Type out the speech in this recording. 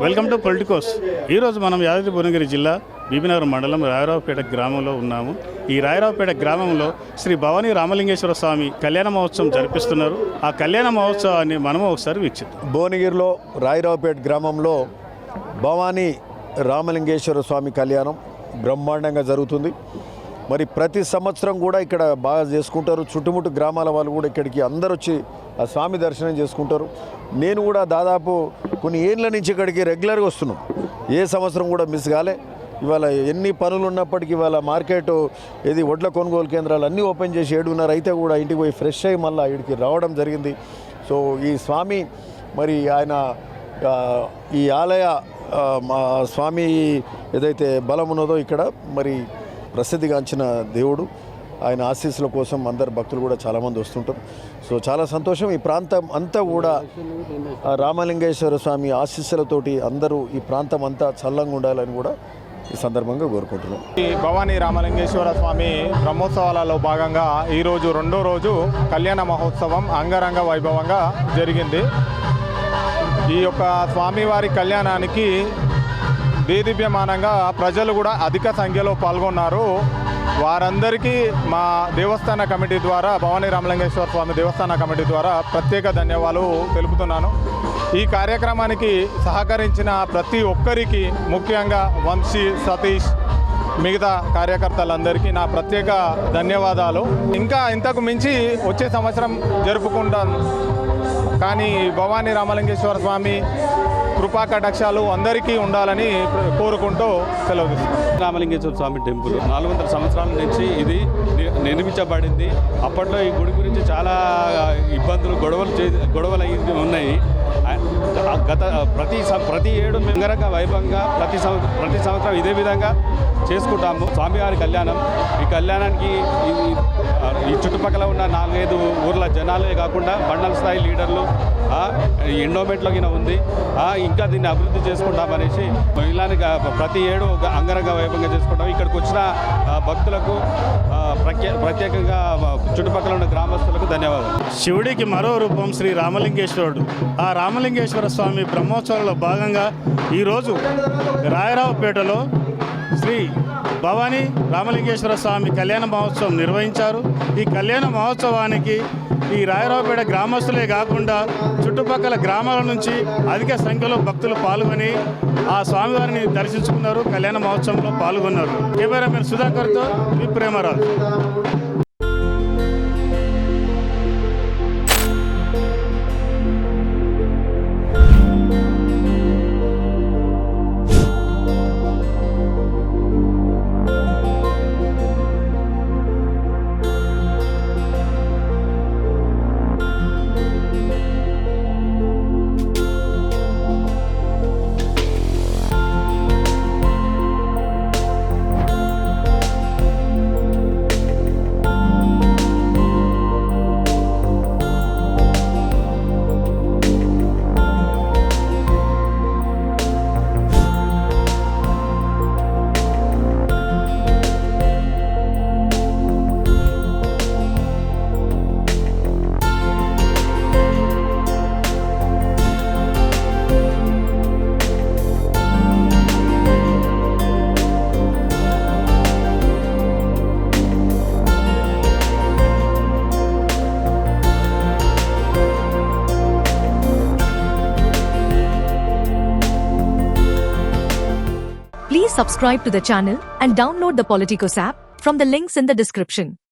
Welcome to Politicos. ఈరోజు మనం యాదాద్రి భువనగిరి జిల్లా బీబీనగర్ మండలం రాయరావుపేట గ్రామంలో ఉన్నాము. ఈ రాయరావుపేట గ్రామంలో శ్రీ భవానీ రామలింగేశ్వర స్వామి కళ్యాణ మహోత్సవం జరిపిస్తున్నారు. ఆ కళ్యాణ మహోత్సవాన్ని మనము ఒకసారి వీక్షిద్దాం. భువనగిరిలో రాయరావుపేట గ్రామంలో భవానీ రామలింగేశ్వర స్వామి కళ్యాణం బ్రహ్మాండంగా జరుగుతుంది. మరి ప్రతి సంవత్సరం కూడా ఇక్కడ బాగా చేసుకుంటారు. చుట్టుముట్టు గ్రామాల వాళ్ళు కూడా ఇక్కడికి అందరూ వచ్చి ఆ స్వామి దర్శనం చేసుకుంటారు. నేను కూడా దాదాపు కొన్ని ఏళ్ళ నుంచి ఇక్కడికి రెగ్యులర్గా వస్తున్నాం. ఏ సంవత్సరం కూడా మిస్ కాలే. ఇవాళ ఎన్ని పనులు ఉన్నప్పటికీ ఇవాళ మార్కెట్ ఇది వడ్ల కొనుగోలు కేంద్రాలు అన్నీ ఓపెన్ చేసి 7:30 అయితే కూడా ఇంటికి పోయి ఫ్రెష్ అయ్యి మళ్ళీ ఇక్కడికి రావడం జరిగింది. సో ఈ స్వామి మరి ఆయన ఈ ఆలయ మా స్వామి ఏదైతే బలం ఉన్నదో ఇక్కడ మరి ప్రసిద్ధిగాంచిన దేవుడు, ఆయన ఆశీస్సుల కోసం అందరు భక్తులు కూడా చాలామంది వస్తుంటారు. సో చాలా సంతోషం. ఈ ప్రాంతం అంతా కూడా రామలింగేశ్వర స్వామి ఆశీస్సులతోటి అందరూ ఈ ప్రాంతం అంతా చల్లంగా ఉండాలని కూడా ఈ సందర్భంగా కోరుకుంటున్నాం. ఈ భవానీ రామలింగేశ్వర స్వామి బ్రహ్మోత్సవాలలో భాగంగా ఈరోజు రెండో రోజు కళ్యాణ మహోత్సవం అంగరంగ వైభవంగా జరిగింది. ఈ యొక్క స్వామివారి కళ్యాణానికి దేదీప్యమానంగా ప్రజలు కూడా అధిక సంఖ్యలో పాల్గొన్నారు. వారందరికీ మా దేవస్థాన కమిటీ ద్వారా, భవానీ రామలింగేశ్వర స్వామి దేవస్థాన కమిటీ ద్వారా ప్రత్యేక ధన్యవాదాలు తెలుపుతున్నాను. ఈ కార్యక్రమానికి సహకరించిన ప్రతి ఒక్కరికి, ముఖ్యంగా వంశీ, సతీష్, మిగతా కార్యకర్తలందరికీ నా ప్రత్యేక ధన్యవాదాలు. ఇంకా ఇంతకు మించి వచ్చే సంవత్సరం జరుపుకుంటాను. కానీ భవానీ రామలింగేశ్వర స్వామి కృపా కటాక్షాలు అందరికీ ఉండాలని కోరుకుంటూ సెలవు తీసుకుంటాం. రామలింగేశ్వర స్వామి టెంపుల్ 400 సంవత్సరాల నుంచి ఇది నిర్మించబడింది. అప్పట్లో ఈ గుడి గురించి చాలా ఇబ్బందులు, గొడవలు ఉన్నాయి. ప్రతి ఏడు అంగరంగ వైభవంగా ప్రతి సంవత్సరం ఇదే విధంగా చేసుకుంటాము స్వామివారి కళ్యాణం. ఈ కళ్యాణానికి ఈ చుట్టుపక్కల ఉన్న 4-5 ఊర్ల జనాలే కాకుండా మండల స్థాయి లీడర్లు, ఎండోమెంట్లో ఉంది. ఇంకా దీన్ని అభివృద్ధి చేసుకుంటామనేసి ఇలానే ప్రతి ఏడు అంగరంగ వైభవంగా చేసుకుంటాం. ఇక్కడికి వచ్చిన భక్తులకు ప్రత్యేకంగా చుట్టుపక్కల ఉన్న గ్రామస్తులకు ధన్యవాదాలు. శివుడికి మరో రూపం శ్రీ రామలింగేశ్వరుడు. ఆ రామలింగేశ్వర స్వామి బ్రహ్మోత్సవాల్లో భాగంగా ఈరోజు రాయరావుపేటలో శ్రీ భవానీ రామలింగేశ్వర స్వామి కళ్యాణ మహోత్సవం నిర్వహించారు. ఈ కళ్యాణ మహోత్సవానికి ఈ రాయరావుపేట గ్రామస్తులే కాకుండా చుట్టుపక్కల గ్రామాల నుంచి అధిక సంఖ్యలో భక్తులు పాల్గొని ఆ స్వామివారిని దర్శించుకున్నారు, కళ్యాణ మహోత్సవంలో పాల్గొన్నారు. కెమెరామెన్ సుధాకర్తో V Premaraju. Please subscribe to the channel and download the Politicos app from the links in the description.